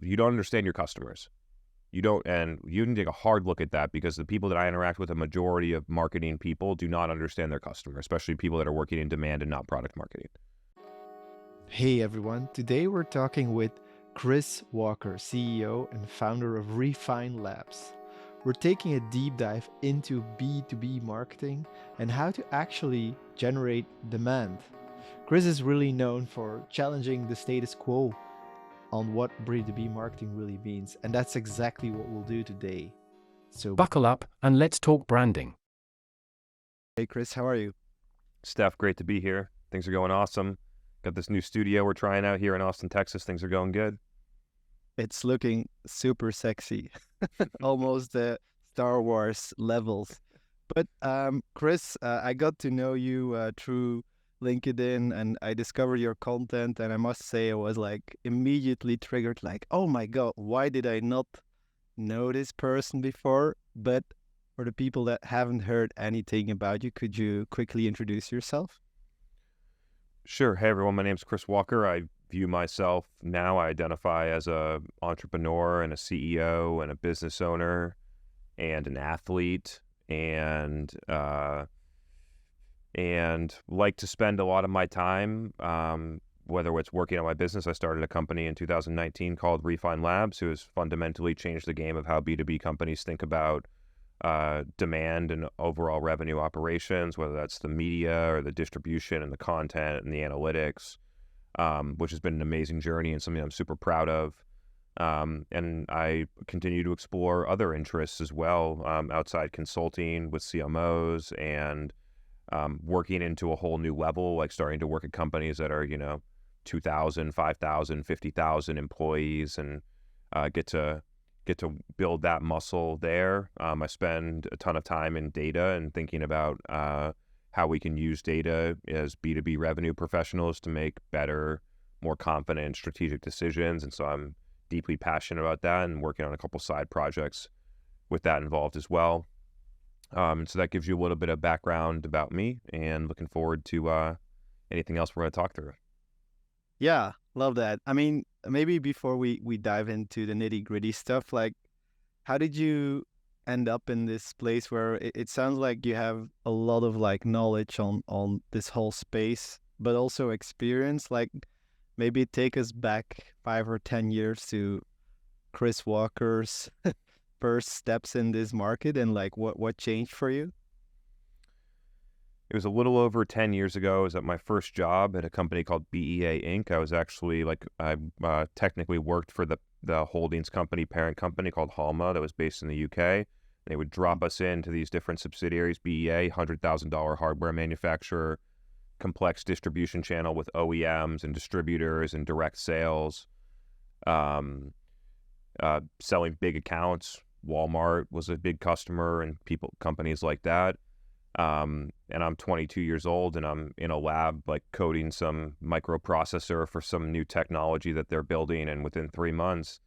you don't understand your customers. You don't, and you can take a hard look at that because the people that I interact with, a majority of marketing people do not understand their customer, especially people that are working in demand and not product marketing. Hey everyone, today we're talking with Chris Walker, CEO and founder of Refine Labs. We're taking a deep dive into B2B marketing and how to actually generate demand. Chris is really known for challenging the status quo on what B2B marketing really means, and that's exactly what we'll do today. So, Buckle up and let's talk branding. hey Chris, how are you? Steph, great to be here. Things are going awesome. Got this new studio we're trying out here in Austin, Texas. Things are going good. It's looking super sexy, almost the Star Wars levels. But Chris, I got to know you through LinkedIn, and I discovered your content, and I must say I was like immediately triggered, like, oh my God, why did I not know this person before? But for the people that haven't heard anything about you, could you quickly introduce yourself? Sure. Hey, everyone. My name's Chris Walker. I view myself now, I identify as a entrepreneur and a CEO and a business owner and an athlete and like to spend a lot of my time, whether it's working on my business. I started a company in 2019 called Refine Labs, who has fundamentally changed the game of how B2B companies think about demand and overall revenue operations, whether that's the media or the distribution and the content and the analytics, which has been an amazing journey and something I'm super proud of. And I continue to explore other interests as well, outside consulting with CMOs and working into a whole new level, like starting to work at companies that are, 2,000, 5,000, 50,000 employees, and get to build that muscle there. I spend a ton of time in data and thinking about how we can use data as B2B revenue professionals to make better, more confident strategic decisions. And so I'm deeply passionate about that and working on a couple side projects with that involved as well. So that gives you a little bit of background about me, and looking forward to anything else we're going to talk through. Yeah, love that. I mean, maybe before we dive into the nitty-gritty stuff, like how did you end up in this place where it sounds like you have a lot of like knowledge on this whole space, but also experience? Like maybe take us back 5 or 10 years to Chris Walker's first steps in this market and like what changed for you? It was a little over 10 years ago. I was at my first job at a company called BEA Inc. I was actually I technically worked for the holdings company, parent company called Halma that was based in the UK. They would drop us into these different subsidiaries. BEA, $100,000 hardware manufacturer, complex distribution channel with OEMs and distributors and direct sales, selling big accounts. Walmart was a big customer and companies like that. And I'm 22 years old and I'm in a lab like coding some microprocessor for some new technology that they're building. And within 3 months,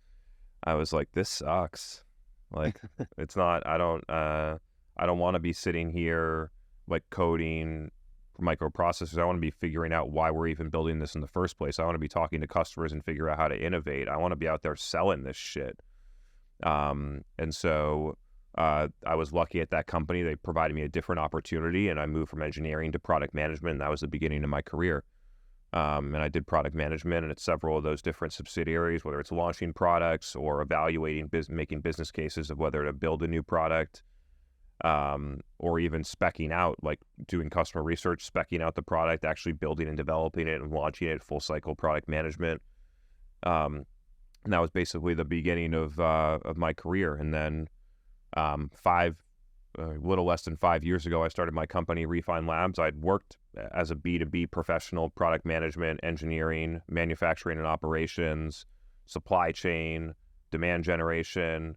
I was like, this sucks. Like, it's not, I don't want to be sitting here like coding microprocessors. I want to be figuring out why we're even building this in the first place. I want to be talking to customers and figure out how to innovate. I want to be out there selling this shit. And so I was lucky at that company. They provided me a different opportunity, and I moved from engineering to product management, and that was the beginning of my career. And I did product management and at several of those different subsidiaries, whether it's launching products or evaluating, making business cases of whether to build a new product, or even speccing out, like doing customer research, speccing out the product, actually building and developing it and launching it, full cycle product management. And that was basically the beginning of my career. And then a little less than 5 years ago, I started my company, Refine Labs. I'd worked as a B2B professional, product management, engineering, manufacturing and operations, supply chain, demand generation,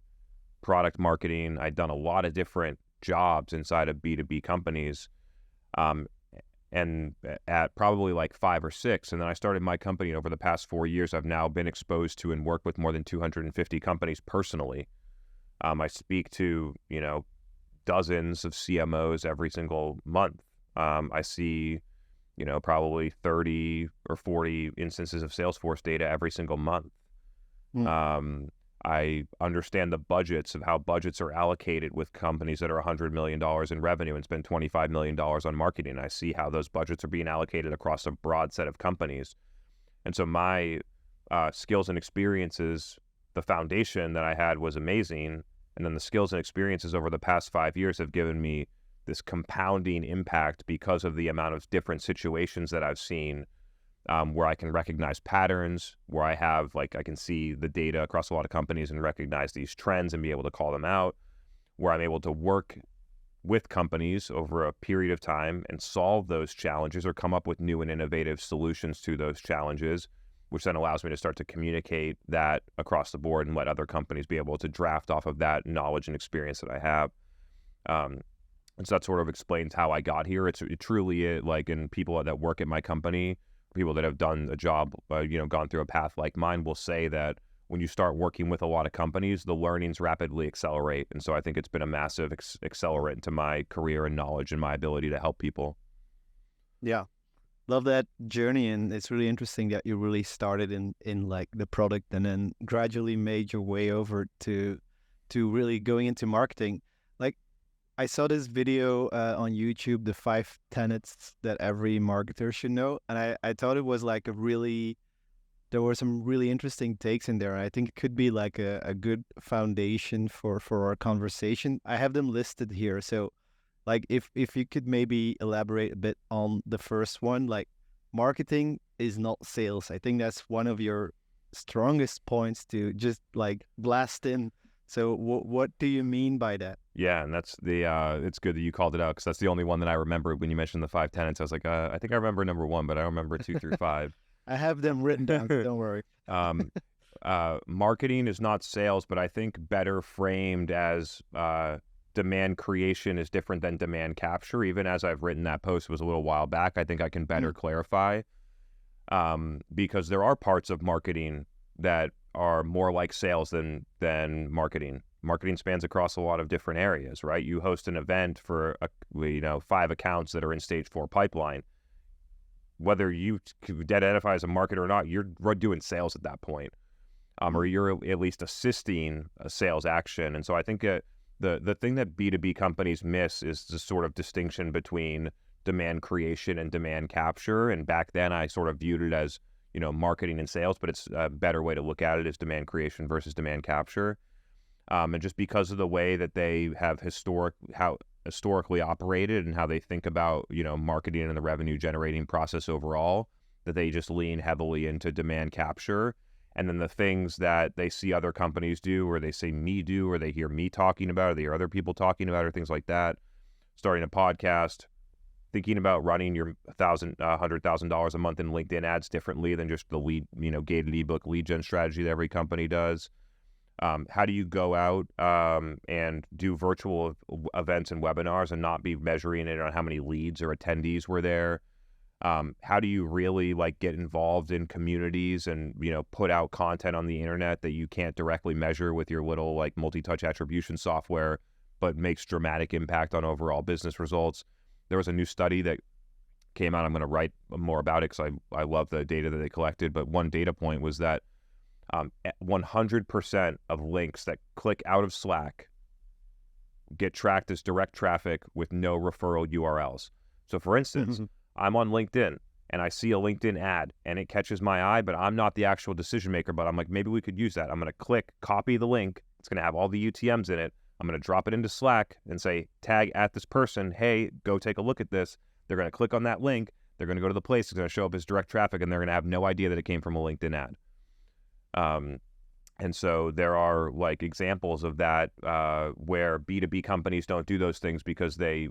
product marketing. I'd done a lot of different jobs inside of B2B companies, and at probably like 5 or 6. And then I started my company. Over the past 4 years, I've now been exposed to and worked with more than 250 companies personally. I speak to, dozens of CMOs every single month. I see, probably 30 or 40 instances of Salesforce data every single month. Mm. I understand the budgets of how budgets are allocated with companies that are $100 million in revenue and spend $25 million on marketing. I see how those budgets are being allocated across a broad set of companies. And so my skills and experiences, the foundation that I had was amazing. And then the skills and experiences over the past 5 years have given me this compounding impact because of the amount of different situations that I've seen, where I can recognize patterns, where I can see the data across a lot of companies and recognize these trends and be able to call them out, where I'm able to work with companies over a period of time and solve those challenges or come up with new and innovative solutions to those challenges, which then allows me to start to communicate that across the board and let other companies be able to draft off of that knowledge and experience that I have. And so that sort of explains how I got here. It truly is like, and people that work at my company, people that have done a job, gone through a path like mine will say that when you start working with a lot of companies, the learnings rapidly accelerate. And so I think it's been a massive accelerant to my career and knowledge and my ability to help people. Yeah. Love that journey, and it's really interesting that you really started in like the product and then gradually made your way over to really going into marketing. Like, I saw this video on YouTube, the 5 tenets that every marketer should know, and I thought it was like there were some really interesting takes in there. I think it could be like a good foundation for our conversation. I have them listed here, so like if you could maybe elaborate a bit on the first one, like marketing is not sales. I think that's one of your strongest points to just like blast in. So what do you mean by that? Yeah, and that's it's good that you called it out because that's the only one that I remember when you mentioned the 5 tenets. I was like, I think I remember number 1, but I don't remember 2 through 5. I have them written down, so don't worry. Marketing is not sales, but I think better framed as demand creation is different than demand capture. Even as I've written that post, it was a little while back, I think I can better clarify, because there are parts of marketing that are more like sales than marketing. Marketing spans across a lot of different areas, right? You host an event for 5 accounts that are in stage 4 pipeline. Whether you identify as a marketer or not, you're doing sales at that point, or you're at least assisting a sales action. And so I think the thing that B2B companies miss is the sort of distinction between demand creation and demand capture. And back then I sort of viewed it as, marketing and sales, but it's a better way to look at it is demand creation versus demand capture. And just because of the way that they have historically operated and how they think about, marketing and the revenue generating process overall, that they just lean heavily into demand capture. And then the things that they see other companies do, or they see me do, or they hear me talking about, or they hear other people talking about, or things like that, starting a podcast, thinking about running your $100,000 a month in LinkedIn ads differently than just the lead, gated ebook lead gen strategy that every company does. How do you go out and do virtual events and webinars and not be measuring it on how many leads or attendees were there? How do you really get involved in communities and, put out content on the internet that you can't directly measure with your little multi-touch attribution software, but makes dramatic impact on overall business results? There was a new study that came out. I'm going to write more about it because I love the data that they collected. But one data point was that 100% of links that click out of Slack get tracked as direct traffic with no referral URLs. So for instance, I'm on LinkedIn and I see a LinkedIn ad and it catches my eye, but I'm not the actual decision maker, but I'm like, maybe we could use that. I'm going to click, copy the link. It's going to have all the UTMs in it. I'm going to drop it into Slack and say, tag at this person, hey, go take a look at this. They're going to click on that link. They're going to go to the place. It's going to show up as direct traffic and they're going to have no idea that it came from a LinkedIn ad. And so there are examples of that where B2B companies don't do those things because they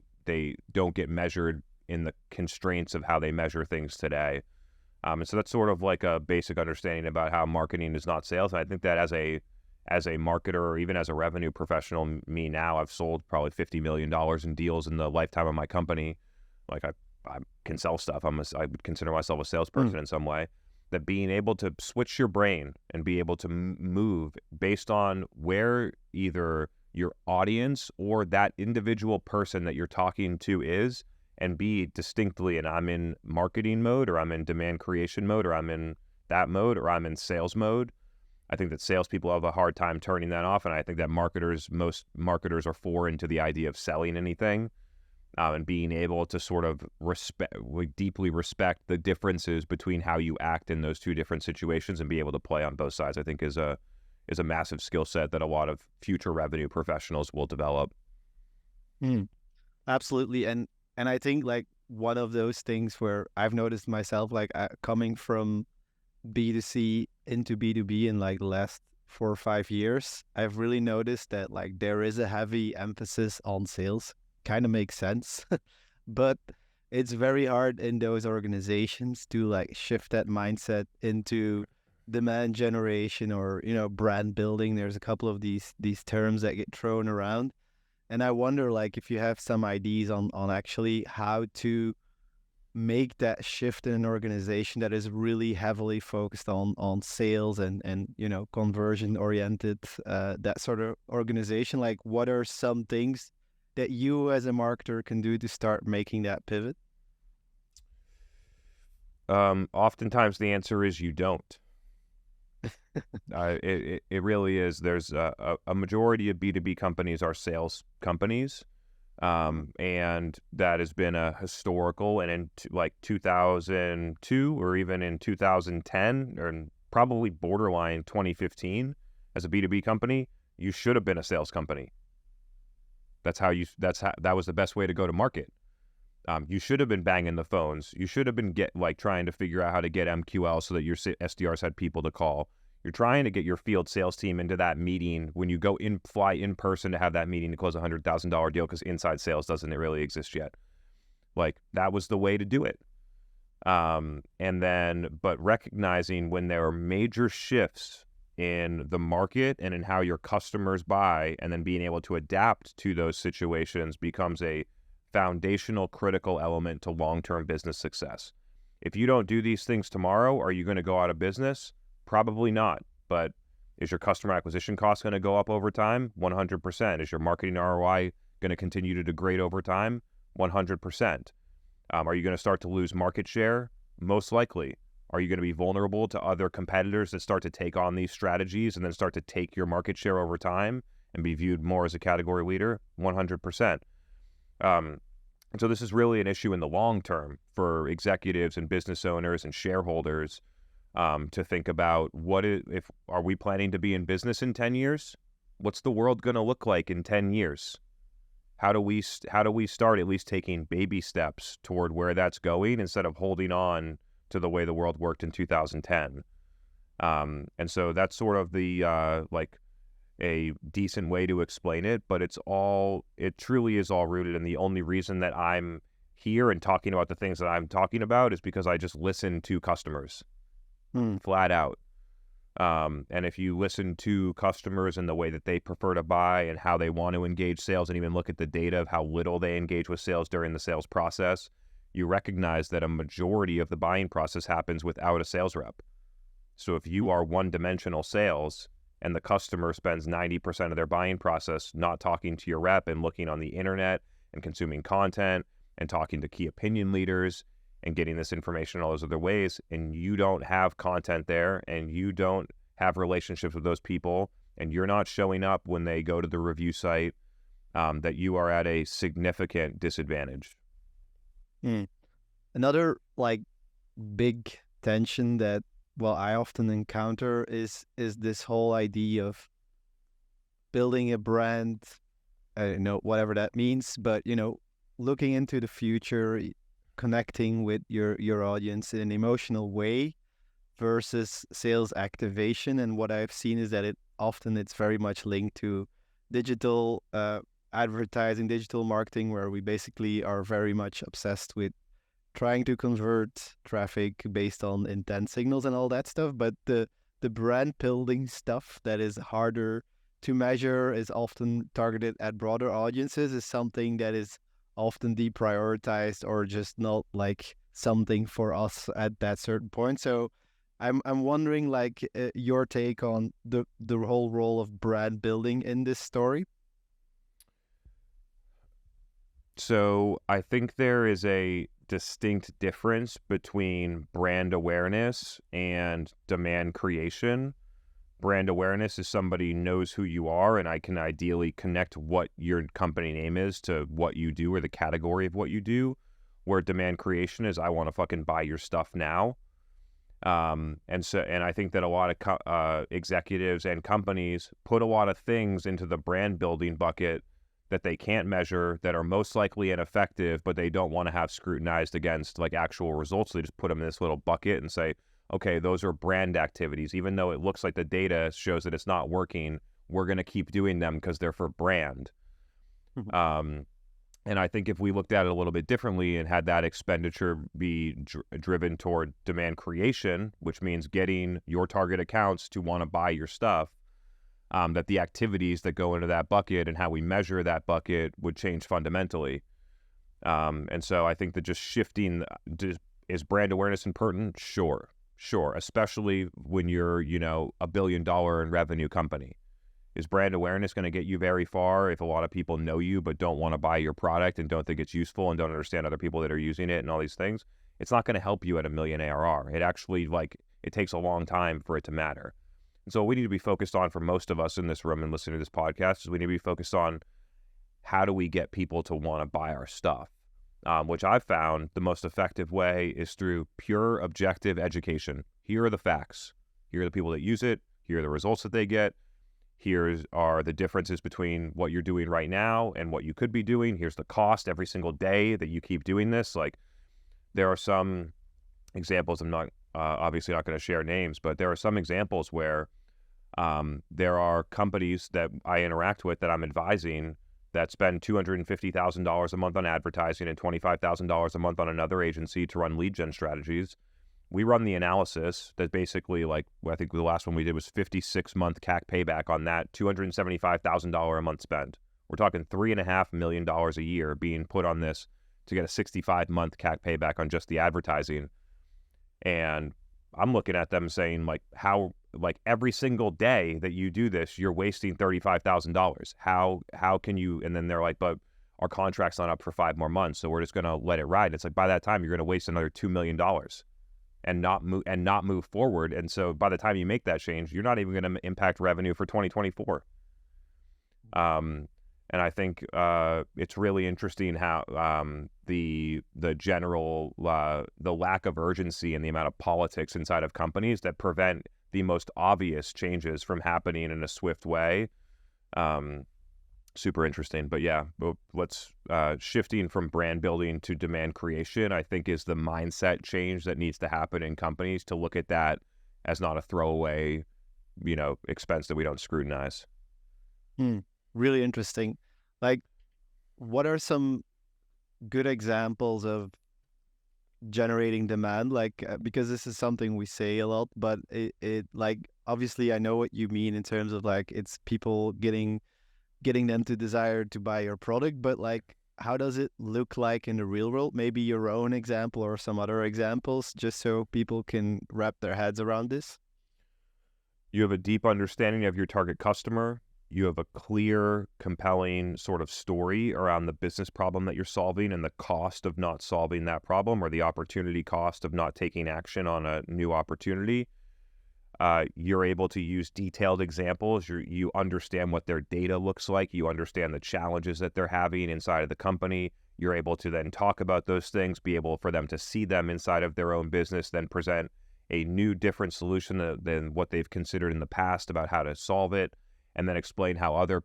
don't get measured in the constraints of how they measure things today. And so that's sort of a basic understanding about how marketing is not sales. And I think that as a marketer or even as a revenue professional, me now, I've sold probably $50 million in deals in the lifetime of my company. I can sell stuff. I would consider myself a salesperson in some way. That being able to switch your brain and be able to move based on where either your audience or that individual person that you're talking to is, and be distinctly, and I'm in marketing mode, or I'm in demand creation mode, or I'm in that mode, or I'm in sales mode, I think that salespeople have a hard time turning that off, and I think that most marketers are foreign to the idea of selling anything, and being able to sort of deeply respect the differences between how you act in those two different situations and be able to play on both sides. I think is a massive skill set that a lot of future revenue professionals will develop. Mm, absolutely. And I think like one of those things where I've noticed myself, like coming from B2C into B2B in like the last 4 or 5 years, I've really noticed that like there is a heavy emphasis on sales. Kind of makes sense, but it's very hard in those organizations to like shift that mindset into demand generation or brand building. There's a couple of these terms that get thrown around, and I wonder like if you have some ideas on actually how to make that shift in an organization that is really heavily focused on sales and conversion oriented, that sort of organization. Like what are some things that you as a marketer can do to start making that pivot? Oftentimes the answer is you don't. It really is. There's a majority of B2B companies are sales companies. And that has been a historical, and in like 2002 or even in 2010 or probably borderline 2015, as a B2B company, you should have been a sales company. That was the best way to go to market. You should have been banging the phones. You should have been trying to figure out how to get MQL so that your SDRs had people to call. You're trying to get your field sales team into that meeting when you fly in person to have that meeting to close a $100,000 deal, because inside sales doesn't really exist yet. Like that was the way to do it. But recognizing when there are major shifts in the market and in how your customers buy, and then being able to adapt to those situations becomes a foundational, critical element to long-term business success. If you don't do these things tomorrow, are you going to go out of business? Probably not. But is your customer acquisition cost going to go up over time? 100%. Is your marketing ROI going to continue to degrade over time? 100%. Are you going to start to lose market share? Most likely. Are you going to be vulnerable to other competitors that start to take on these strategies and then start to take your market share over time and be viewed more as a category leader? 100%. So this is really an issue in the long term for executives and business owners and shareholders, to think about are we planning to be in business in 10 years? What's the world going to look like in 10 years? How do we start at least taking baby steps toward where that's going instead of holding on to the way the world worked in 2010? And so that's sort of the like a decent way to explain it, but it truly is all rooted. And the only reason that I'm here and talking about the things that I'm talking about is because I just listen to customers flat out. And if you listen to customers and the way that they prefer to buy and how they want to engage sales, and even look at the data of how little they engage with sales during the sales process, you recognize that a majority of the buying process happens without a sales rep. So if you are one-dimensional sales and the customer spends 90% of their buying process not talking to your rep and looking on the internet and consuming content and talking to key opinion leaders and getting this information all those other ways, and you don't have content there and you don't have relationships with those people, and you're not showing up when they go to the review site, that you are at a significant disadvantage. Another like big tension that I often encounter is this whole idea of building a brand. I don't know, whatever that means, but looking into the future, connecting with your audience in an emotional way versus sales activation. And what I've seen is that it's very much linked to digital advertising, digital marketing, where we basically are very much obsessed with trying to convert traffic based on intent signals and all that stuff. But the brand building stuff that is harder to measure, is often targeted at broader audiences, is something that is often deprioritized or just not like something for us at that certain point. So I'm wondering like your take on the whole role of brand building in this story. So I think there is a distinct difference between brand awareness and demand creation. brand awareness is somebody knows who you are, and I can ideally connect what your company name is to what you do or the category of what you do, where demand creation is I want to fucking buy your stuff now. And I think that a lot of executives and companies put a lot of things into the brand building bucket that they can't measure, that are most likely ineffective, but they don't want to have scrutinized against like actual results. They just put them in this little bucket and say, okay, those are brand activities. Even though it looks like the data shows that it's not working, we're going to keep doing them because they're for brand. And I think if we looked at it a little bit differently and had that expenditure be driven toward demand creation, which means getting your target accounts to want to buy your stuff, that the activities that go into that bucket and how we measure that bucket would change fundamentally. And so I think that just shifting, is brand awareness important? Sure. Especially when you're, $1 billion in revenue company. Is brand awareness going to get you very far if a lot of people know you but don't want to buy your product and don't think it's useful and don't understand other people that are using it and all these things? It's not going to help you at $1 million ARR. It actually, it takes a long time for it to matter. And so what we need to be focused on for most of us in this room and listening to this podcast is we need to be focused on how do we get people to want to buy our stuff, which I've found the most effective way is through pure objective education. Here are the facts. Here are the people that use it. Here are the results that they get. Here are the differences between what you're doing right now and what you could be doing. Here's the cost every single day that you keep doing this. Like, there are some examples. I'm not obviously not going to share names, but there are some examples where there are companies that I interact with that I'm advising that spend $250,000 a month on advertising and $25,000 a month on another agency to run lead gen strategies. We run the analysis that basically, I think the last one we did was 56-month CAC payback on that $275,000 a month spend. We're talking $3.5 million a year being put on this to get a 65-month CAC payback on just the advertising. And I'm looking at them saying, how every single day that you do this, you're wasting $35,000. How can you? And then they're like, but our contract's not up for 5 more months, so we're just going to let it ride. It's like, by that time, you're going to waste another $2 million. And not move forward. And so by the time you make that change, you're not even going to impact revenue for 2024. And I think it's really interesting how the general the lack of urgency and the amount of politics inside of companies that prevent the most obvious changes from happening in a swift way. Super interesting. But yeah, let's shifting from brand building to demand creation, I think, is the mindset change that needs to happen in companies to look at that as not a throwaway, expense that we don't scrutinize. Really interesting. What are some good examples of generating demand? Because this is something we say a lot, but it obviously I know what you mean in terms of it's people getting them to desire to buy your product, but how does it look like in the real world? Maybe your own example or some other examples, just so people can wrap their heads around this. You have a deep understanding of your target customer. You have a clear, compelling sort of story around the business problem that you're solving and the cost of not solving that problem, or the opportunity cost of not taking action on a new opportunity. You're able to use detailed examples. You understand what their data looks like. You understand the challenges that they're having inside of the company. You're able to then talk about those things, be able for them to see them inside of their own business, then present a new, different solution than what they've considered in the past about how to solve it, and then explain how other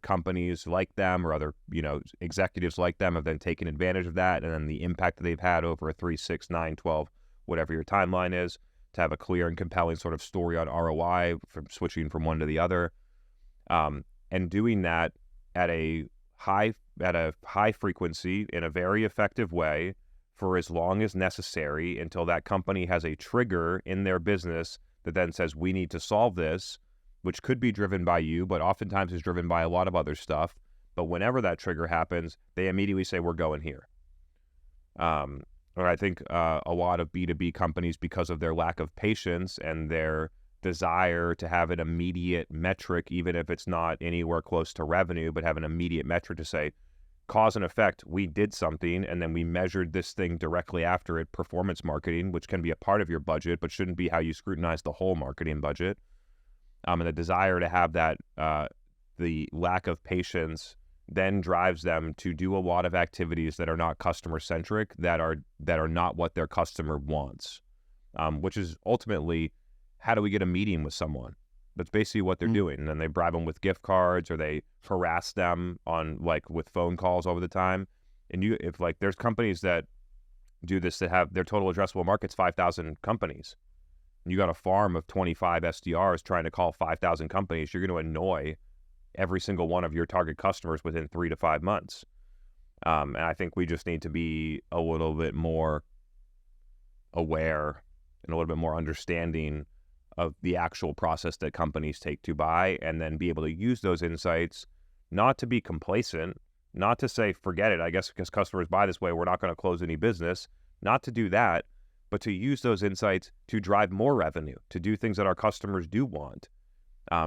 companies like them or other executives like them have then taken advantage of that, and then the impact that they've had over a 3, 6, 9, 12, whatever your timeline is, to have a clear and compelling sort of story on ROI from switching from one to the other, and doing that at a high frequency in a very effective way for as long as necessary until that company has a trigger in their business that then says, we need to solve this, which could be driven by you, but oftentimes is driven by a lot of other stuff. But whenever that trigger happens, they immediately say, we're going here. And I think a lot of B2B companies, because of their lack of patience and their desire to have an immediate metric, even if it's not anywhere close to revenue, but have an immediate metric to say, cause and effect, we did something, and then we measured this thing directly after it, performance marketing, which can be a part of your budget, but shouldn't be how you scrutinize the whole marketing budget. And the desire to have that, the lack of patience then drives them to do a lot of activities that are not customer centric, that are not what their customer wants, which is ultimately, how do we get a meeting with someone? That's basically what they're doing. And then they bribe them with gift cards, or they harass them on with phone calls over the time. And if there's companies that do this, that have their total addressable market's 5,000 companies, and you got a farm of 25 SDRs trying to call 5,000 companies, you're going to annoy every single one of your target customers within 3 to 5 months. And I think we just need to be a little bit more aware and a little bit more understanding of the actual process that companies take to buy, and then be able to use those insights, not to be complacent, not to say, forget it, I guess because customers buy this way, we're not going to close any business, not to do that, but to use those insights to drive more revenue, to do things that our customers do want,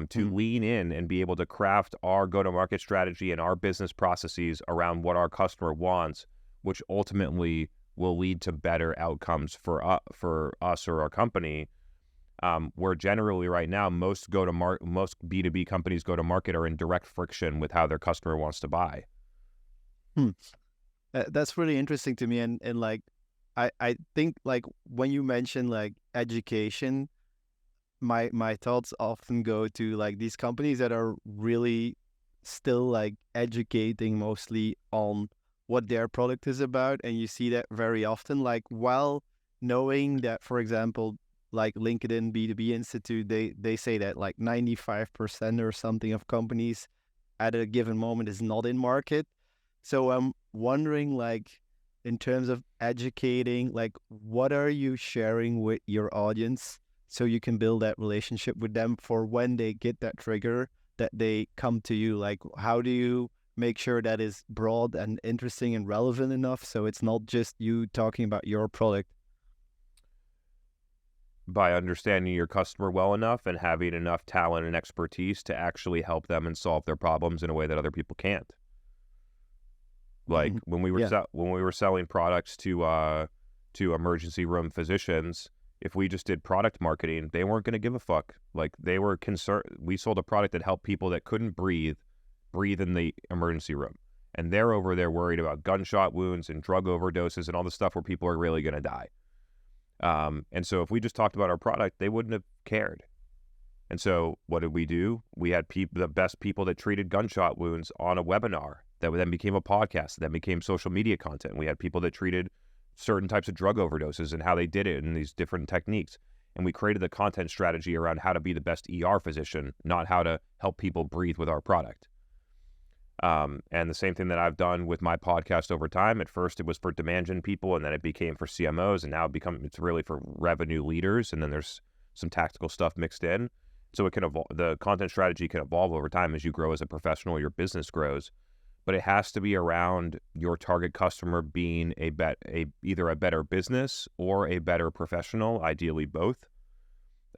to lean in and be able to craft our go-to-market strategy and our business processes around what our customer wants, which ultimately will lead to better outcomes for us or our company. Where generally right now, most B2B companies go to market are in direct friction with how their customer wants to buy. That's really interesting to me. And I think when you mention education, my thoughts often go to these companies that are really still educating mostly on what their product is about. And you see that very often, while knowing that, for example, LinkedIn B2B Institute, they say that 95% or something of companies at a given moment is not in market. So I'm wondering, in terms of educating, what are you sharing with your audience so you can build that relationship with them for when they get that trigger that they come to you? How do you make sure that is broad and interesting and relevant enough so it's not just you talking about your product? By understanding your customer well enough and having enough talent and expertise to actually help them and solve their problems in a way that other people can't. When we were selling products to emergency room physicians, if we just did product marketing, they weren't going to give a fuck. They were concerned. We sold a product that helped people that couldn't breathe in the emergency room, and they're over there worried about gunshot wounds and drug overdoses and all the stuff where people are really going to die. And so if we just talked about our product, they wouldn't have cared. And so what did we do? We had the best people that treated gunshot wounds on a webinar that then became a podcast, that became social media content. We had people that treated certain types of drug overdoses and how they did it in these different techniques. And we created the content strategy around how to be the best ER physician, not how to help people breathe with our product. And the same thing that I've done with my podcast over time. At first it was for demand gen people, and then it became for CMOs, and now it's really for revenue leaders. And then there's some tactical stuff mixed in. So it can evolve. The content strategy can evolve over time as you grow as a professional, your business grows, but it has to be around your target customer being either a better business or a better professional, ideally both.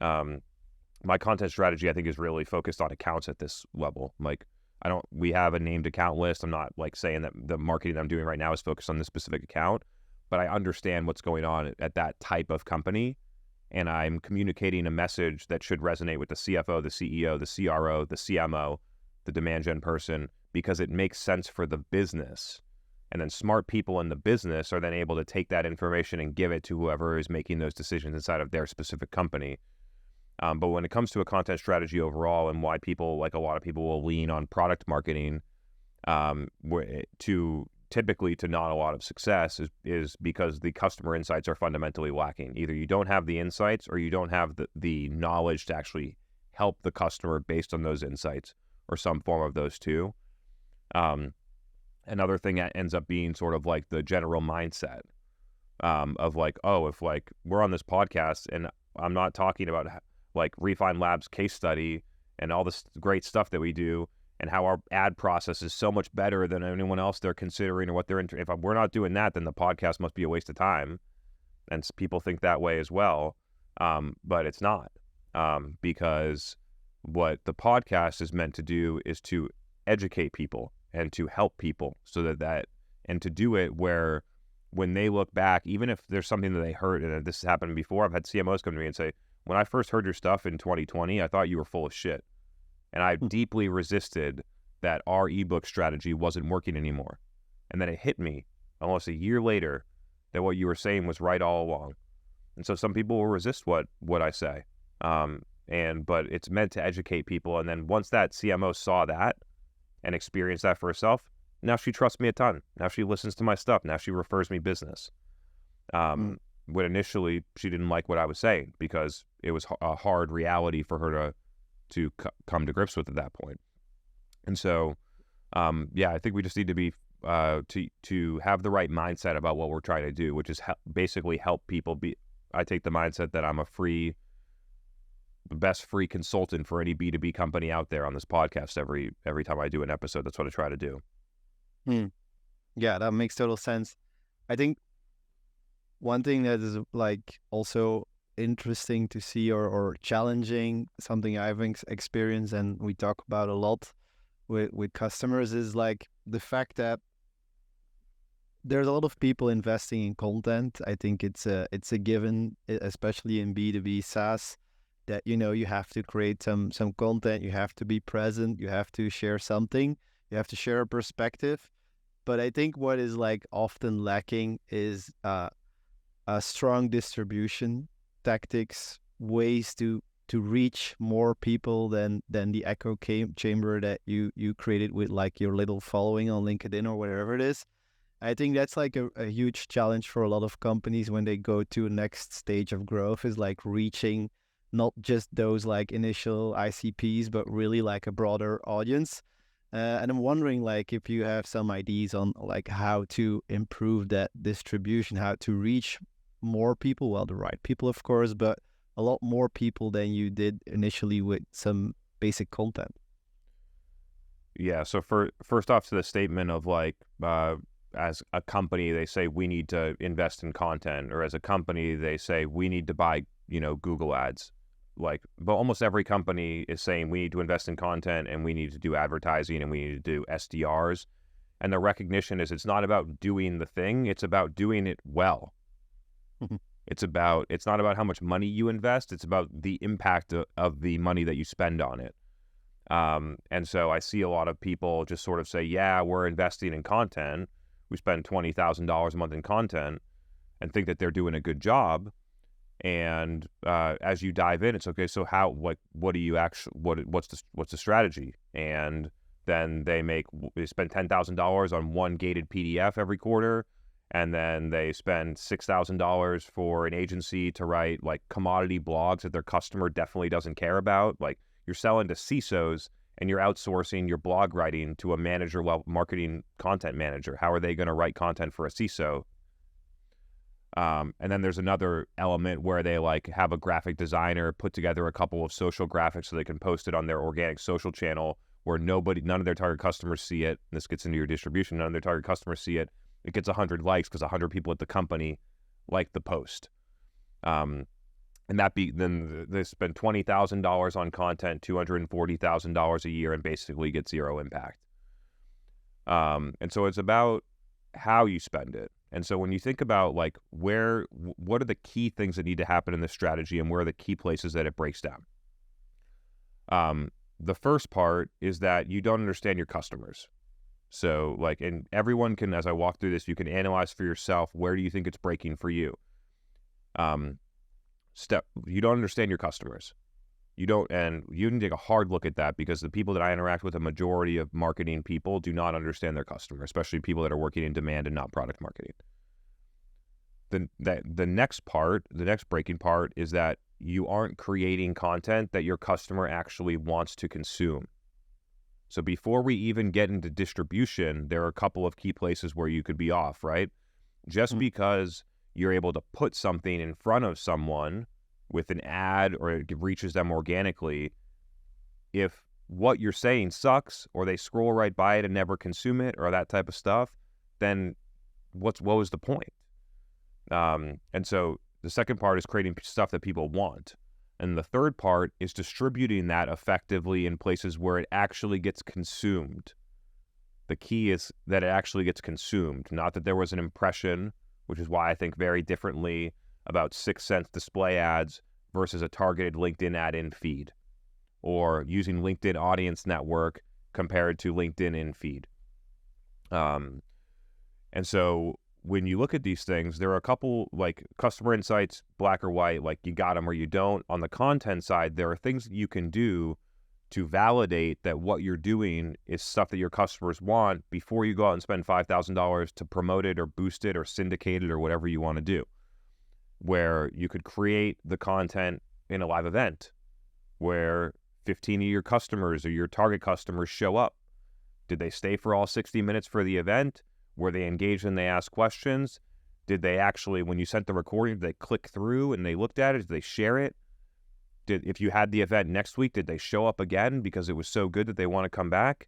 My content strategy, I think, is really focused on accounts at this level. We have a named account list. I'm not saying that the marketing I'm doing right now is focused on this specific account, but I understand what's going on at that type of company. And I'm communicating a message that should resonate with the CFO, the CEO, the CRO, the CMO, the demand gen person, because it makes sense for the business. And then smart people in the business are then able to take that information and give it to whoever is making those decisions inside of their specific company. But when it comes to a content strategy overall, and why people, a lot of people will lean on product marketing typically to not a lot of success, is because the customer insights are fundamentally lacking. Either you don't have the insights, or you don't have the knowledge to actually help the customer based on those insights, or some form of those two. Another thing that ends up being sort of the general mindset of if we're on this podcast and I'm not talking about Refine Labs case study and all this great stuff that we do, and how our ad process is so much better than anyone else they're considering, or what they're if we're not doing that, then the podcast must be a waste of time. And people think that way as well, but it's not, because what the podcast is meant to do is to educate people and to help people, so that and to do it where when they look back, even if there's something that they heard, and this has happened before, I've had CMOs come to me and say, when I first heard your stuff in 2020, I thought you were full of shit. And I deeply resisted that our ebook strategy wasn't working anymore. And then it hit me almost a year later that what you were saying was right all along. And so some people will resist what I say. But it's meant to educate people. And then once that CMO saw that and experienced that for herself, now she trusts me a ton. Now she listens to my stuff. Now she refers me business. When initially she didn't like what I was saying because it was a hard reality for her to come to grips with at that point. And so, I think we just need to be to have the right mindset about what we're trying to do, which is basically help people be. I take the mindset that I'm the best free consultant for any B2B company out there on this podcast. Every time I do an episode, that's what I try to do. Yeah, that makes total sense. I think one thing that is like also interesting to see or challenging, something I've experienced and we talk about a lot with customers, is like the fact that there's a lot of people investing in content. I think it's a given, especially in B2B SaaS, that you have to create some content, you have to be present, you have to share something, you have to share a perspective. But I think what is like often lacking is a strong distribution tactics, ways to reach more people than the echo chamber that you created with like your little following on LinkedIn or whatever it is. I think that's like a huge challenge for a lot of companies when they go to a next stage of growth, is like reaching not just those like initial ICPs, but really like a broader audience. And I'm wondering like if you have some ideas on like how to improve that distribution, how to reach more people, well, the right people, of course, but a lot more people than you did initially with some basic content. Yeah. So first off, to the statement of like, as a company, they say we need to invest in content, or as a company, they say we need to buy, Google ads. But almost every company is saying we need to invest in content and we need to do advertising and we need to do SDRs. And the recognition is it's not about doing the thing, it's about doing it well. It's not about how much money you invest, it's about the impact of the money that you spend on it. And so I see a lot of people just sort of say, yeah, we're investing in content. We spend $20,000 a month in content and think that they're doing a good job. And as you dive in, it's okay. So what do you actually, what's the strategy? And then they spend $10,000 on one gated PDF every quarter. And then they spend $6,000 for an agency to write like commodity blogs that their customer definitely doesn't care about. Like you're selling to CISOs and you're outsourcing your blog writing to a manager level marketing content manager. How are they going to write content for a CISO? And then there's another element where they like have a graphic designer put together a couple of social graphics so they can post it on their organic social channel where none of their target customers see it. This gets into your distribution. None of their target customers see it. It gets 100 likes because 100 people at the company like the post. And then they spend $20,000 on content, $240,000 a year, and basically get zero impact. And so it's about how you spend it. And so when you think about like what are the key things that need to happen in this strategy and where are the key places that it breaks down? The first part is that you don't understand your customers. So like, and everyone can, as I walk through this, you can analyze for yourself, where do you think it's breaking for you? You don't understand your customers. And you can take a hard look at that because the people that I interact with, a majority of marketing people do not understand their customer, especially people that are working in demand and not product marketing. The next breaking part is that you aren't creating content that your customer actually wants to consume. So before we even get into distribution, there are a couple of key places where you could be off, right? Just because you're able to put something in front of someone with an ad or it reaches them organically, if what you're saying sucks or they scroll right by it and never consume it or that type of stuff, then what was the point? And so the second part is creating stuff that people want. And the third part is distributing that effectively in places where it actually gets consumed. The key is that it actually gets consumed, not that there was an impression, which is why I think very differently about 6 cents display ads versus a targeted LinkedIn ad in feed, or using LinkedIn Audience Network compared to LinkedIn in feed. And so when you look at these things, there are a couple, like customer insights, black or white, like you got them or you don't. On the content side, there are things that you can do to validate that what you're doing is stuff that your customers want before you go out and spend $5,000 to promote it or boost it or syndicate it or whatever you want to do. Where you could create the content in a live event where 15 of your customers or your target customers show up. Did they stay for all 60 minutes for the event? Were they engaged and they asked questions? Did they actually, when you sent the recording, did they click through and they looked at it? Did they share it? If you had the event next week, did they show up again because it was so good that they want to come back?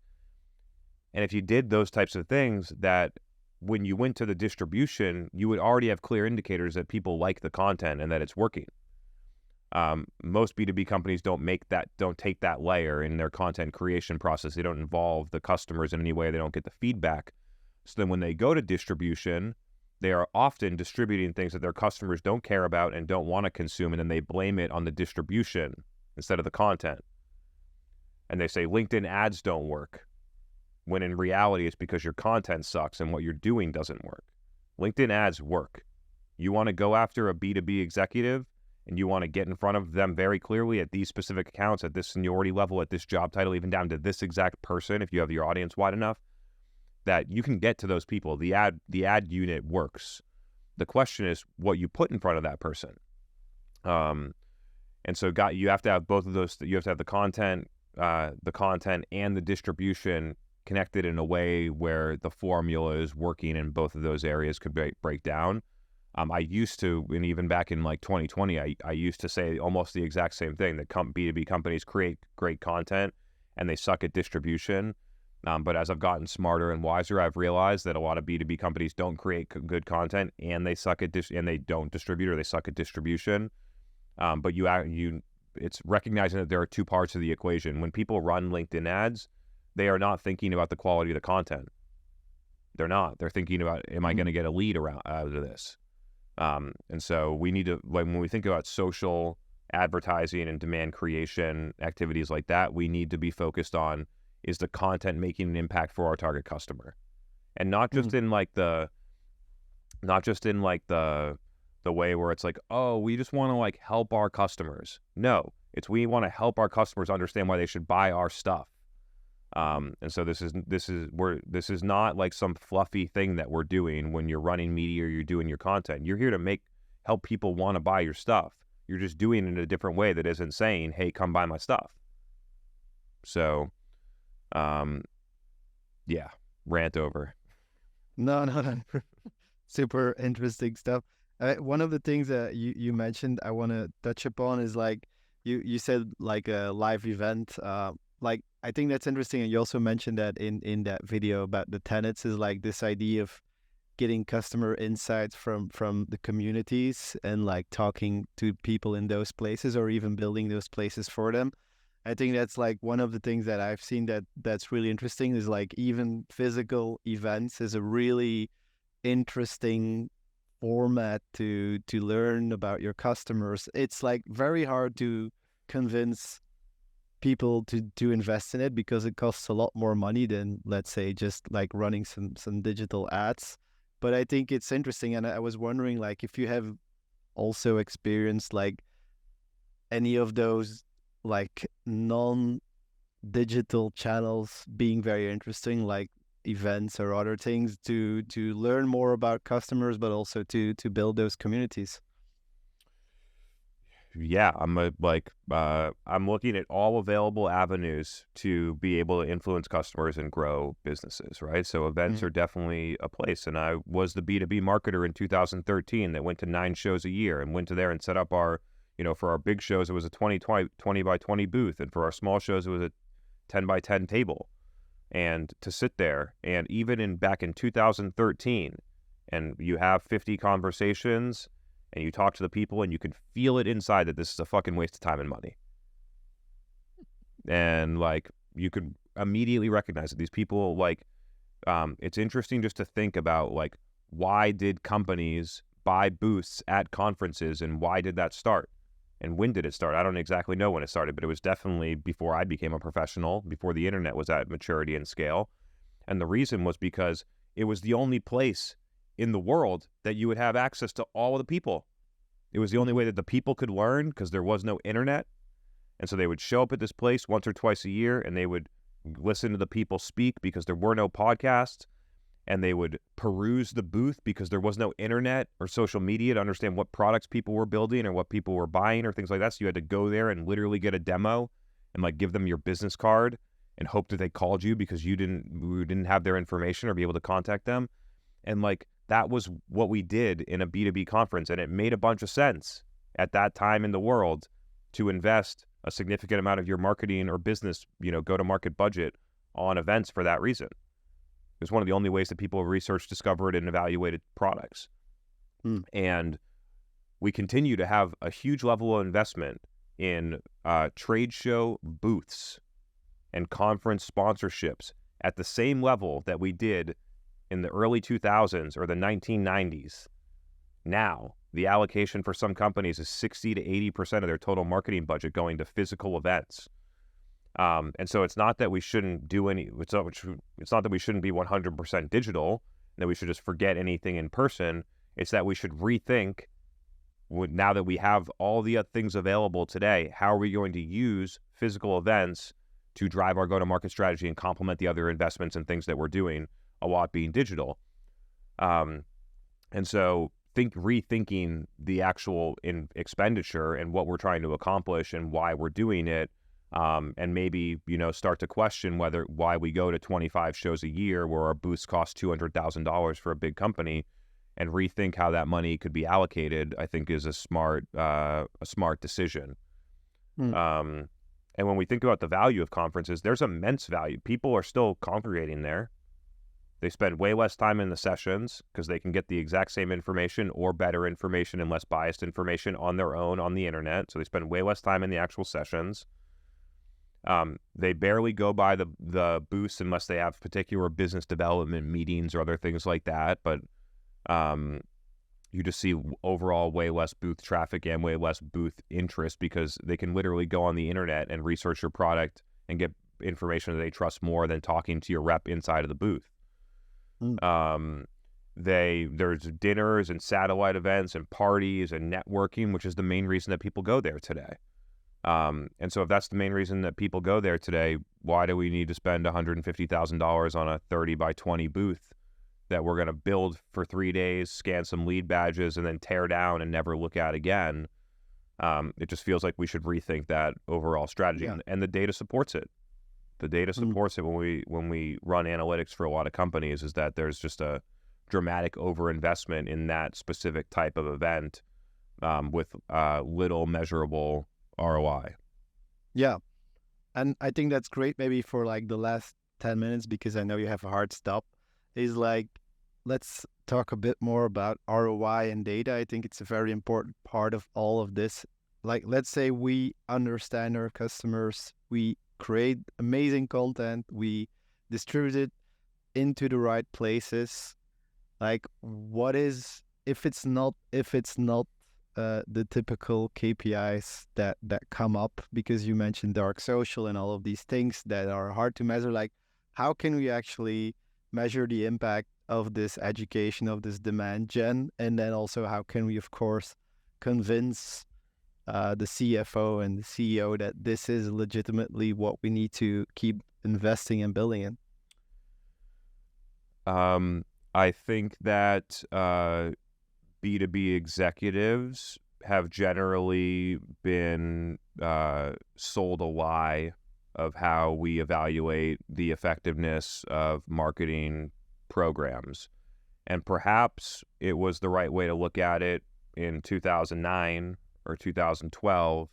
And if you did those types of things, that when you went to the distribution, you would already have clear indicators that people like the content and that it's working. Most B2B companies don't take that layer in their content creation process. They don't involve the customers in any way. They don't get the feedback. So then when they go to distribution, they are often distributing things that their customers don't care about and don't want to consume, and then they blame it on the distribution instead of the content. And they say LinkedIn ads don't work, when in reality it's because your content sucks and what you're doing doesn't work. LinkedIn ads work. You want to go after a B2B executive and you want to get in front of them very clearly at these specific accounts, at this seniority level, at this job title, even down to this exact person, if you have your audience wide enough, that you can get to those people. The ad unit works. The question is what you put in front of that person. And so you have to have both of those. You have to have the content and the distribution connected in a way where the formula is working and both of those areas could break down. I used to, and even back in like 2020, I used to say almost the exact same thing, that B2B companies create great content and they suck at distribution. But as I've gotten smarter and wiser, I've realized that a lot of B2B companies don't create good content and they suck at and they don't distribute, or they suck at distribution. But it's recognizing that there are two parts of the equation. When people run LinkedIn ads, they are not thinking about the quality of the content. They're not. They're thinking about, am I going to get a lead out of this? And so we need to, when we think about social advertising and demand creation activities like that, we need to be focused on, is the content making an impact for our target customer? And not just in like the way where it's like, oh, we just want to like help our customers. No, it's we want to help our customers understand why they should buy our stuff. And so this is not like some fluffy thing that we're doing when you're running media or you're doing your content. You're here to help people want to buy your stuff. You're just doing it in a different way that isn't saying, hey, come buy my stuff. So, yeah, rant over. No. Super interesting stuff. One of the things that you mentioned I want to touch upon is like you said like a live event. Like I think that's interesting, and you also mentioned that in that video about the tenets, is like this idea of getting customer insights from the communities and like talking to people in those places, or even building those places for them. I think that's like one of the things that I've seen that's really interesting, is like even physical events is a really interesting format to learn about your customers. It's like very hard to convince people to invest in it because it costs a lot more money than, let's say, just like running some digital ads. But I think it's interesting, and I was wondering like if you have also experienced like any of those like non-digital channels being very interesting, like events or other things to learn more about customers, but also to build those communities. Yeah, I'm looking at all available avenues to be able to influence customers and grow businesses, right? So events are definitely a place. And I was the B2B marketer in 2013 that went to 9 shows a year and went to there and set up our, for our big shows, it was a 20 by 20 booth. And for our small shows, it was a 10 by 10 table. And to sit there, and even back in 2013, and you have 50 conversations, and you talk to the people, and you can feel it inside that this is a fucking waste of time and money. And like, you could immediately recognize that these people, like, it's interesting just to think about, like, why did companies buy booths at conferences, and why did that start? And when did it start? I don't exactly know when it started, but it was definitely before I became a professional, before the internet was at maturity and scale. And the reason was because it was the only place in the world that you would have access to all of the people. It was the only way that the people could learn because there was no internet. And so they would show up at this place once or twice a year and they would listen to the people speak because there were no podcasts. And they would peruse the booth because there was no internet or social media to understand what products people were building or what people were buying or things like that. So you had to go there and literally get a demo and like give them your business card and hope that they called you because you didn't have their information or be able to contact them. And like that was what we did in a B2B conference. And it made a bunch of sense at that time in the world to invest a significant amount of your marketing or business, go-to-market budget on events for that reason. It was one of the only ways that people researched, discovered, and evaluated products. And we continue to have a huge level of investment in trade show booths and conference sponsorships at the same level that we did in the early 2000s or the 1990s. Now, the allocation for some companies is 60 to 80% of their total marketing budget going to physical events. And so it's not that we shouldn't do it's not that we shouldn't be 100% digital, that we should just forget anything in person. It's that we should rethink, now that we have all the other things available today, how are we going to use physical events to drive our go-to-market strategy and complement the other investments and things that we're doing, a lot being digital. And so rethinking the actual expenditure and what we're trying to accomplish and why we're doing it. And maybe, start to question why we go to 25 shows a year where our booths cost $200,000 for a big company, and rethink how that money could be allocated, I think is a smart decision. And when we think about the value of conferences, there's immense value. People are still congregating there. They spend way less time in the sessions because they can get the exact same information or better information and less biased information on their own on the internet. So they spend way less time in the actual sessions. They barely go by the booths unless they have particular business development meetings or other things like that. But you just see overall way less booth traffic and way less booth interest because they can literally go on the internet and research your product and get information that they trust more than talking to your rep inside of the booth. There's dinners and satellite events and parties and networking, which is the main reason that people go there today. And so if that's the main reason that people go there today, why do we need to spend $150,000 on a 30 by 20 booth that we're going to build for 3 days, scan some lead badges, and then tear down and never look at again? It just feels like we should rethink that overall strategy. Yeah. And the data supports it. The data supports it when we run analytics for a lot of companies, is that there's just a dramatic overinvestment in that specific type of event with little measurable ROI. Yeah. And I think that's great maybe for like the last 10 minutes, because I know you have a hard stop, is like, let's talk a bit more about ROI and data. I think it's a very important part of all of this. Like, let's say we understand our customers, we create amazing content, we distribute it into the right places. Like, what is, if it's not the typical KPIs that come up, because you mentioned dark social and all of these things that are hard to measure, like how can we actually measure the impact of this education, of this demand gen? And then also how can we, of course, convince the CFO and the CEO that this is legitimately what we need to keep investing and building in? I think that B2B executives have generally been sold a lie of how we evaluate the effectiveness of marketing programs. And perhaps it was the right way to look at it in 2009 or 2012,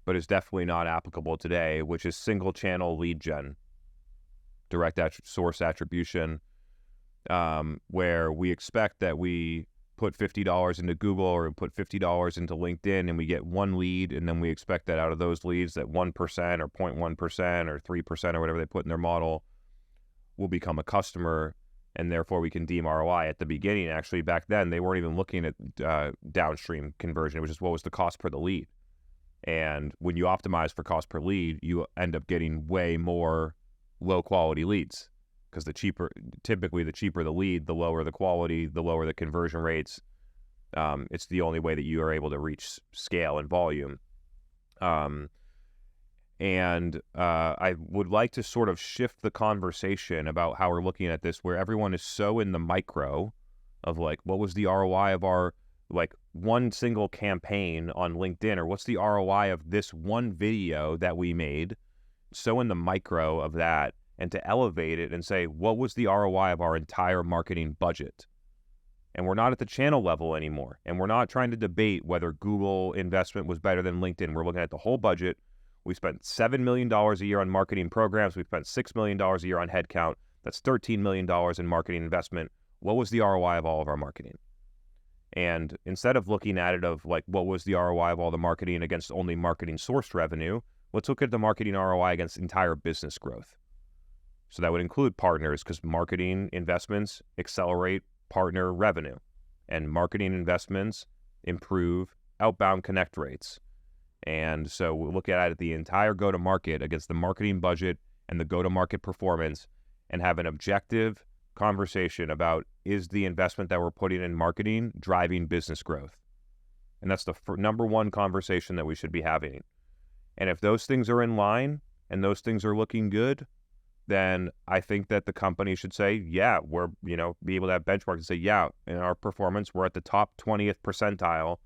but it's definitely not applicable today, which is single channel lead gen, direct source attribution, where we expect that we put $50 into Google or put $50 into LinkedIn and we get one lead, and then we expect that out of those leads that 1% or 0.1% or 3% or whatever they put in their model will become a customer, and therefore we can deem ROI. At the beginning, actually back then, they weren't even looking at downstream conversion. It was just what was the cost per the lead. And when you optimize for cost per lead, you end up getting way more low quality leads, because typically the cheaper the lead, the lower the quality, the lower the conversion rates. It's the only way that you are able to reach scale and volume. I would like to sort of shift the conversation about how we're looking at this, where everyone is so in the micro of like, what was the ROI of our like one single campaign on LinkedIn, or what's the ROI of this one video that we made, so in the micro of that, and to elevate it and say, what was the ROI of our entire marketing budget? And we're not at the channel level anymore. And we're not trying to debate whether Google investment was better than LinkedIn. We're looking at the whole budget. We spent $7 million a year on marketing programs. We spent $6 million a year on headcount. That's $13 million in marketing investment. What was the ROI of all of our marketing? And instead of looking at it of like, what was the ROI of all the marketing against only marketing sourced revenue, let's look at the marketing ROI against entire business growth. So that would include partners, because marketing investments accelerate partner revenue, and marketing investments improve outbound connect rates. And so we'll look at it, the entire go-to-market against the marketing budget and the go-to-market performance, and have an objective conversation about, is the investment that we're putting in marketing driving business growth? And that's the number one conversation that we should be having. And if those things are in line and those things are looking good, then I think that the company should say, yeah, we're, be able to have benchmarks and say, yeah, in our performance, we're at the top 20th percentile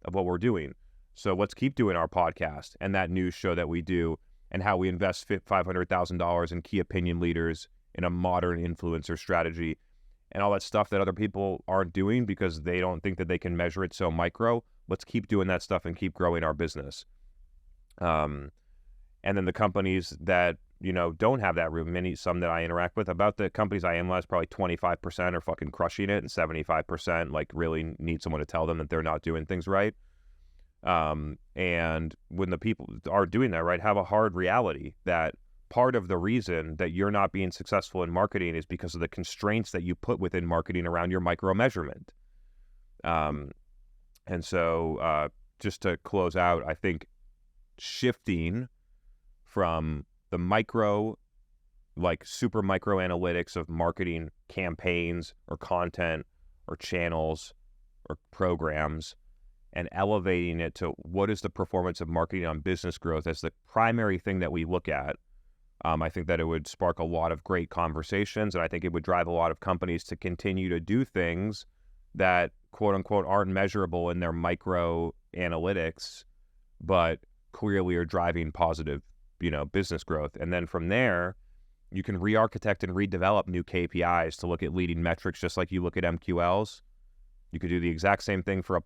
of what we're doing. So let's keep doing our podcast and that news show that we do, and how we invest $500,000 in key opinion leaders in a modern influencer strategy, and all that stuff that other people aren't doing because they don't think that they can measure it so micro. Let's keep doing that stuff and keep growing our business. And then the companies that, don't have that room, some that I interact with, about the companies I analyze, probably 25% are fucking crushing it, and 75% like really need someone to tell them that they're not doing things right. And when the people are doing that right, have a hard reality that part of the reason that you're not being successful in marketing is because of the constraints that you put within marketing around your micro measurement. And so just to close out, I think shifting from the micro, like super micro analytics of marketing campaigns or content or channels or programs, and elevating it to what is the performance of marketing on business growth as the primary thing that we look at, I think that it would spark a lot of great conversations, and I think it would drive a lot of companies to continue to do things that, quote unquote, aren't measurable in their micro analytics, but clearly are driving positive, business growth. And then from there, you can re-architect and redevelop new KPIs to look at leading metrics, just like you look at MQLs. You could do the exact same thing for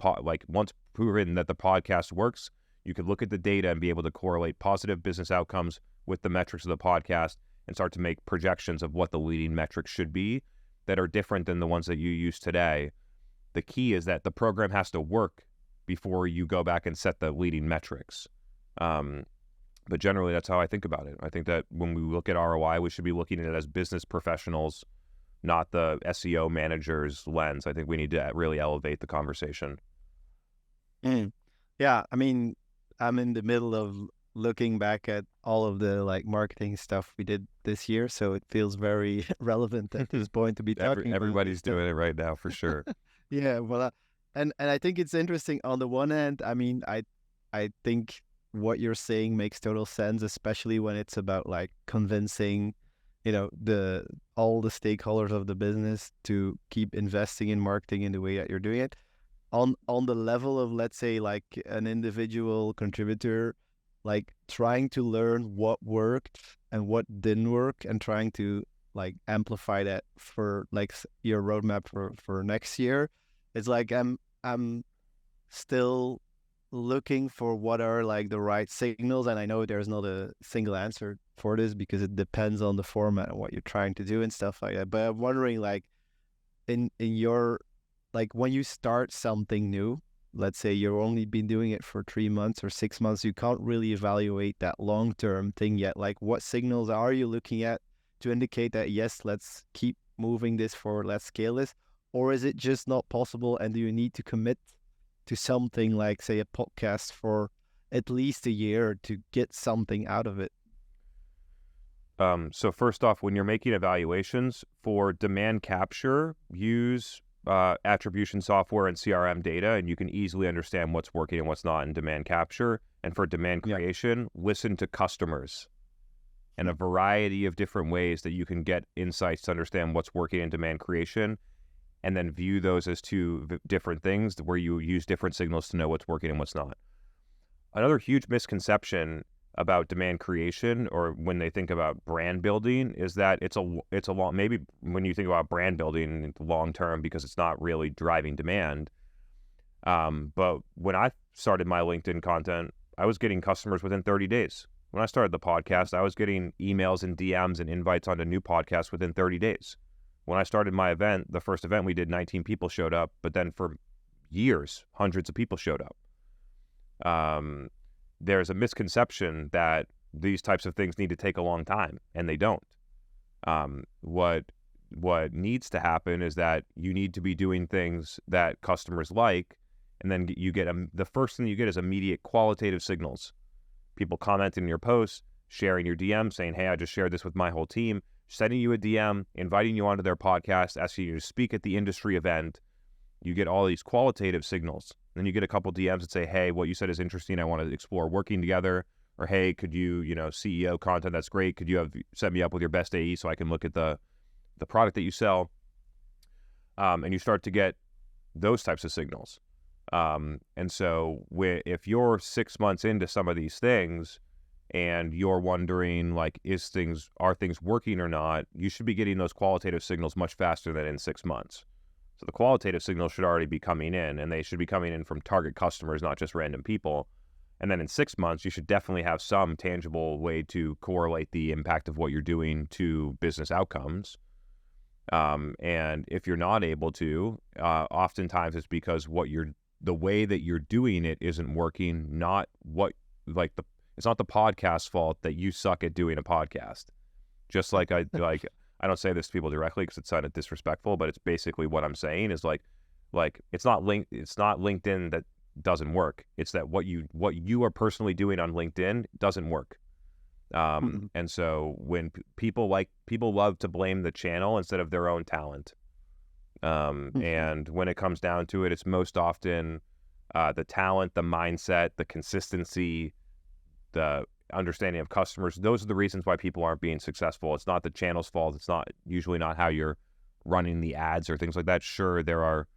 once proven that the podcast works, you could look at the data and be able to correlate positive business outcomes with the metrics of the podcast and start to make projections of what the leading metrics should be that are different than the ones that you use today. The key is that the program has to work before you go back and set the leading metrics. But generally, that's how I think about it. I think that when we look at ROI, we should be looking at it as business professionals, not the SEO manager's lens. I think we need to really elevate the conversation. Yeah, I mean, I'm in the middle of looking back at all of the marketing stuff we did this year, so it feels very relevant at this point to be talking about everybody's this doing it right now for sure. Yeah, well, and I think it's interesting. On the one hand, I mean, I think what you're saying makes total sense, especially when it's about convincing, all the stakeholders of the business to keep investing in marketing in the way that you're doing it. On the level of, let's say, an individual contributor, trying to learn what worked and what didn't work, and trying to amplify that for your roadmap for next year. It's I'm still looking for what are the right signals, and I know there's not a single answer for this because it depends on the format and what you're trying to do and stuff like that. But I'm wondering, in your when you start something new, let's say you've only been doing it for 3 months or 6 months, you can't really evaluate that long-term thing yet. What signals are you looking at to indicate that, yes, let's keep moving this forward, let's scale this? Or is it just not possible, and do you need to commit to something say a podcast for at least a year to get something out of it? So first off, when you're making evaluations for demand capture, use attribution software and CRM data, and you can easily understand what's working and what's not in demand capture. And for demand Yeah. creation, listen to customers and a variety of different ways that you can get insights to understand what's working in demand creation, and then view those as two different things where you use different signals to know what's working and what's not. Another huge misconception about demand creation, or when they think about brand building, is that it's a long, maybe when you think about brand building long term, because it's not really driving demand. But when I started my LinkedIn content, I was getting customers within 30 days. When I started the podcast, I was getting emails and DMs and invites onto new podcasts within 30 days. When I started my event, the first event we did, 19 people showed up, but then for years, hundreds of people showed up. There's a misconception that these types of things need to take a long time, and they don't. What needs to happen is that you need to be doing things that customers like, and then you get the first thing you get is immediate qualitative signals. People commenting in your posts, sharing your DM, saying, "Hey, I just shared this with my whole team," sending you a DM, inviting you onto their podcast, asking you to speak at the industry event. You get all these qualitative signals. Then you get a couple DMs that say, "Hey, what you said is interesting. I want to explore working together." Or, "Hey, could you, CEO content, that's great. Could you set me up with your best AE so I can look at the product that you sell?" And you start to get those types of signals. And so if you're 6 months into some of these things and you're wondering, like, are things working or not, you should be getting those qualitative signals much faster than in 6 months. So the qualitative signals should already be coming in, and they should be coming in from target customers, not just random people. And then in 6 months, you should definitely have some tangible way to correlate the impact of what you're doing to business outcomes. And if you're not able to, oftentimes it's because the way that you're doing it isn't working. It's not the podcast's fault that you suck at doing a podcast. Just like I don't say this to people directly because it sounded disrespectful, but it's basically what I'm saying is like it's not LinkedIn that doesn't work. It's that what you are personally doing on LinkedIn doesn't work. And so when people love to blame the channel instead of their own talent. And when it comes down to it, it's most often the talent, the mindset, the consistency, the understanding of customers. Those are the reasons why people aren't being successful. It's not the channel's fault. It's usually not how you're running the ads or things like that. Sure, there are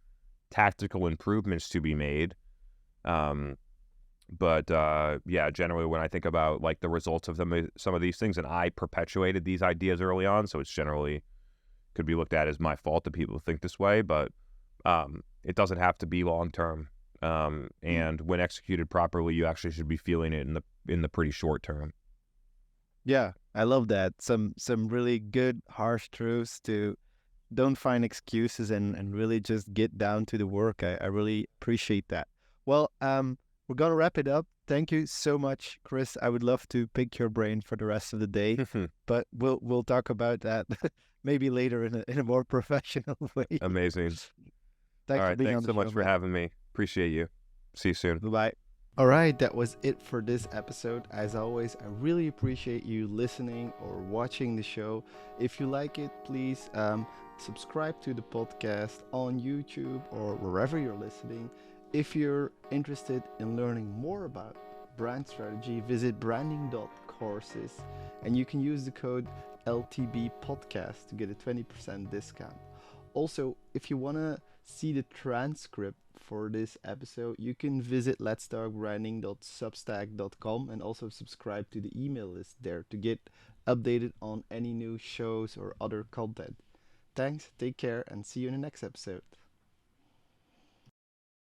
tactical improvements to be made. But generally when I think about like the results of some of these things, and I perpetuated these ideas early on, so it's generally could be looked at as my fault that people think this way, but it doesn't have to be long term. And when executed properly, you actually should be feeling it in the pretty short term. Yeah, I love that. Some really good harsh truths to don't find excuses and really just get down to the work. I really appreciate that. Well, we're gonna wrap it up. Thank you so much, Chris. I would love to pick your brain for the rest of the day, but we'll talk about that maybe later in a more professional way. Amazing. Thanks All for right, being on thanks the so much show, for man. having me. Appreciate you. See you soon. Bye-bye. All right, that was it for this episode. As always, I really appreciate you listening or watching the show. If you like it, please subscribe to the podcast on YouTube or wherever you're listening. If you're interested in learning more about brand strategy, visit branding.courses and you can use the code LTB podcast to get a 20% discount. Also, if you want to see the transcript for this episode, you can visit letstalkbranding.substack.com and also subscribe to the email list there to get updated on any new shows or other content. Thanks, take care, and see you in the next episode.